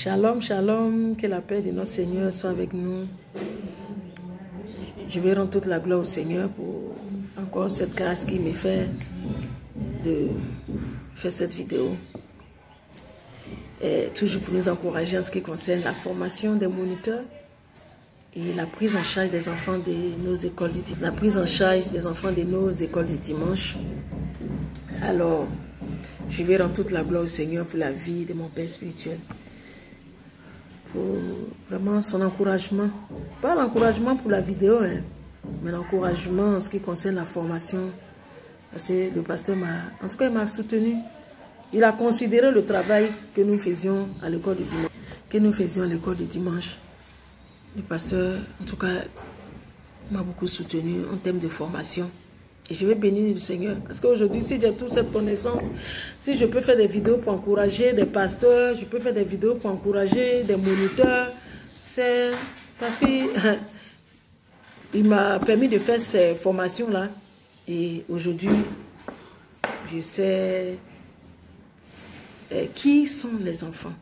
Shalom, shalom, que la paix de notre Seigneur soit avec nous. Je vais rendre toute la gloire au Seigneur pour encore cette grâce qu'il me fait de faire cette vidéo. Et toujours pour nous encourager en ce qui concerne la formation des moniteurs et la prise en charge des enfants de nos écoles du dimanche. La prise en charge des enfants de nos écoles du dimanche. Alors, je vais rendre toute la gloire au Seigneur pour la vie de mon Père spirituel. Pour vraiment son encouragement. Pas l'encouragement pour la vidéo, hein, mais l'encouragement en ce qui concerne la formation. Parce que le pasteur m'a, en tout cas, il m'a soutenu. Il a considéré le travail que nous faisions à l'école du dimanche. Le pasteur, en tout cas, m'a beaucoup soutenu en termes de formation. Et je vais bénir le Seigneur. Parce qu'aujourd'hui, si j'ai toute cette connaissance, si je peux faire des vidéos pour encourager des pasteurs, je peux faire des vidéos pour encourager des moniteurs, c'est parce qu'il m'a permis de faire ces formations-là. Et aujourd'hui, je sais qui sont les enfants.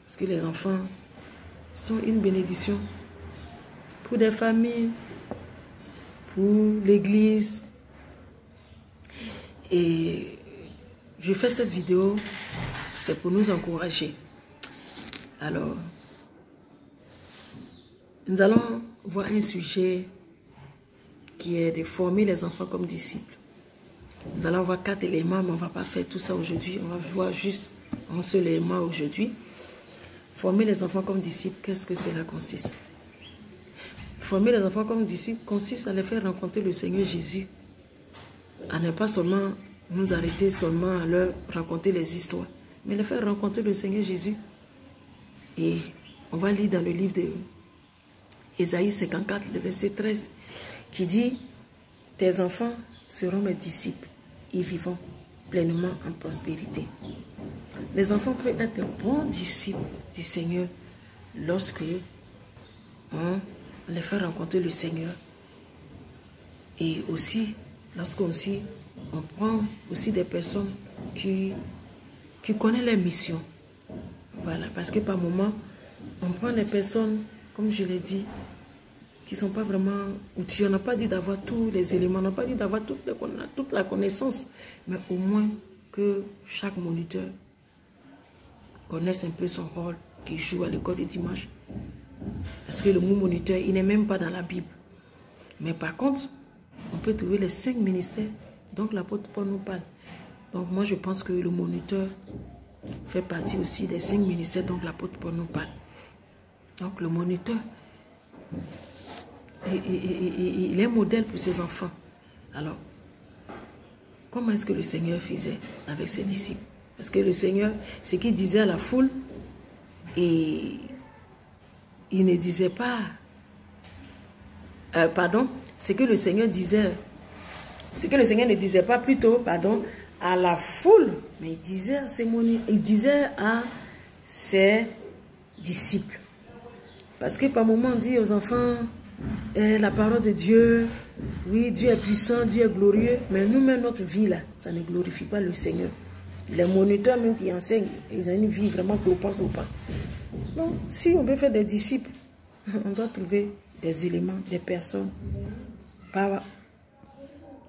Parce que les enfants sont une bénédiction pour des familles, pour l'église. Et je fais cette vidéo, c'est pour nous encourager. Alors, nous allons voir un sujet qui est de former les enfants comme disciples. Nous allons voir 4 éléments, mais on ne va pas faire tout ça aujourd'hui. On va voir juste un seul élément aujourd'hui. Former les enfants comme disciples, qu'est-ce que cela consiste? Former les enfants comme disciples consiste à les faire rencontrer le Seigneur Jésus. À ne pas seulement nous arrêter seulement à leur raconter les histoires, mais les faire rencontrer le Seigneur Jésus. Et on va lire dans le livre de Ésaïe 54, le verset 13, qui dit « Tes enfants seront mes disciples, ils vivront pleinement en prospérité. » Les enfants peuvent être de bons disciples du Seigneur lorsque on les fait rencontrer le Seigneur. Et aussi, lorsqu'on prend aussi des personnes qui connaissent leur mission. Voilà, parce que par moment, on prend des personnes, comme je l'ai dit, qui ne sont pas vraiment outillées. On n'a pas dit d'avoir tous les éléments, on n'a pas dit d'avoir toute la connaissance, mais au moins que chaque moniteur connaisse un peu son rôle qu'il joue à l'école du dimanche. Parce que le mot moniteur, il n'est même pas dans la Bible. Mais par contre, on peut trouver les 5 ministères dont l'apôtre Paul nous parle. Donc moi, je pense que le moniteur fait partie aussi des 5 ministères dont l'apôtre Paul nous parle. Donc le moniteur, il est un modèle pour ses enfants. Alors, comment est-ce que le Seigneur faisait avec ses disciples? Parce que le Seigneur, ce qu'il disait à la foule, et il ne disait pas, ce que le Seigneur ne disait pas plutôt, à la foule, mais il disait à ses disciples. Parce que par moment on dit aux enfants, la parole de Dieu, oui, Dieu est puissant, Dieu est glorieux, mais nous-mêmes, notre vie là, ça ne glorifie pas le Seigneur. Les moniteurs même qui enseignent, ils ont une vie vraiment clopant. Donc, si on veut faire des disciples, on doit trouver des éléments, des personnes, pas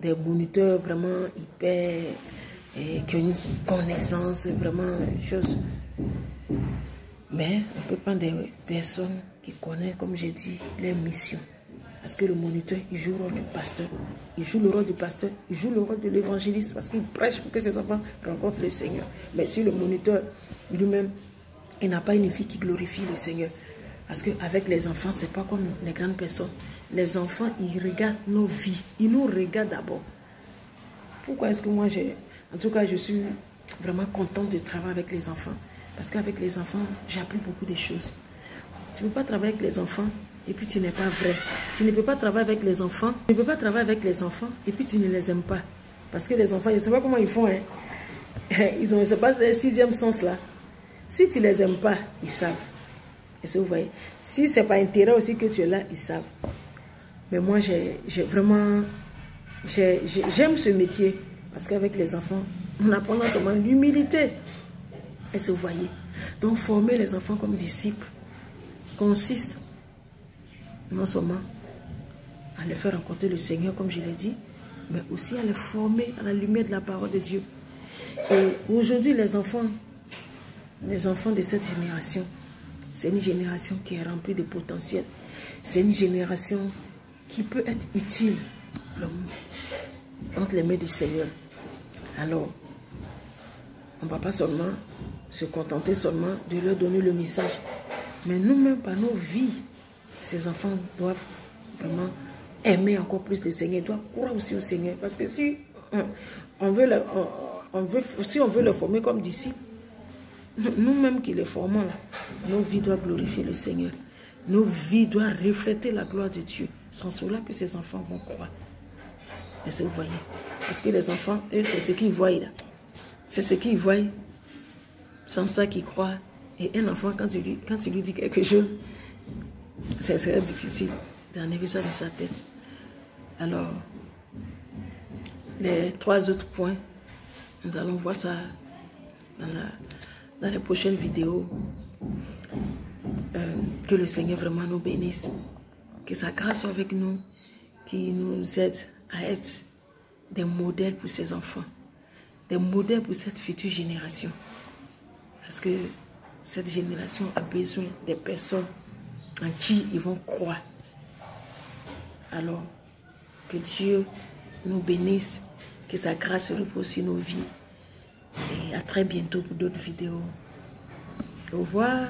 des moniteurs vraiment hyper, qui ont une connaissance, vraiment, chose. Mais on peut prendre des personnes qui connaissent, comme j'ai dit, les missions. Parce que le moniteur, il joue le rôle du pasteur. Il joue le rôle du pasteur, il joue le rôle de l'évangéliste parce qu'il prêche pour que ses enfants rencontrent le Seigneur. Mais si le moniteur lui-même, il n'a pas une vie qui glorifie le Seigneur. Parce qu'avec les enfants, ce n'est pas comme les grandes personnes. Les enfants, ils regardent nos vies. Ils nous regardent d'abord. Pourquoi est-ce que moi, en tout cas, je suis vraiment contente de travailler avec les enfants. Parce qu'avec les enfants, j'ai appris beaucoup de choses. Tu ne peux pas travailler avec les enfants et puis tu n'es pas vrai. Tu ne peux pas travailler avec les enfants. Tu ne peux pas travailler avec les enfants et puis tu ne les aimes pas. Parce que les enfants, je ne sais pas comment ils font. Hein. Ils ont, c'est pas le 6e sens là. Si tu ne les aimes pas, ils savent. Est-ce que vous voyez? Si ce n'est pas intérêt aussi que tu es là, ils savent. Mais moi, j'aime ce métier. Parce qu'avec les enfants, on apprend seulement l'humilité. Est-ce que vous voyez? Donc, former les enfants comme disciples consiste non seulement à les faire rencontrer le Seigneur, comme je l'ai dit, mais aussi à les former à la lumière de la parole de Dieu. Et aujourd'hui, les enfants de cette génération, c'est une génération qui est remplie de potentiel. C'est une génération qui peut être utile entre les mains du Seigneur. Alors, on ne va pas seulement se contenter seulement de leur donner le message, mais nous-mêmes, par nos vies, ces enfants doivent vraiment aimer encore plus le Seigneur, doivent croire aussi au Seigneur. Parce que si on veut le former comme disciples, nous-mêmes qui les formons, là, nos vies doivent glorifier le Seigneur. Nos vies doivent refléter la gloire de Dieu. Sans cela que ces enfants vont croire. Est-ce que vous voyez? Parce que les enfants, eux, c'est ce qu'ils voient là. C'est ce qu'ils voient. Sans ça qu'ils croient. Et un enfant, quand tu lui dis quelque chose, ça serait difficile d'enlever ça de sa tête. Alors, les 3 autres points, nous allons voir ça dans les prochaines vidéos. Que le Seigneur vraiment nous bénisse. Que sa grâce soit avec nous, qui nous aide à être des modèles pour ses enfants. Des modèles pour cette future génération. Parce que cette génération a besoin des personnes en qui ils vont croire. Alors, que Dieu nous bénisse, que sa grâce repose sur nos vies. Et à très bientôt pour d'autres vidéos. Au revoir.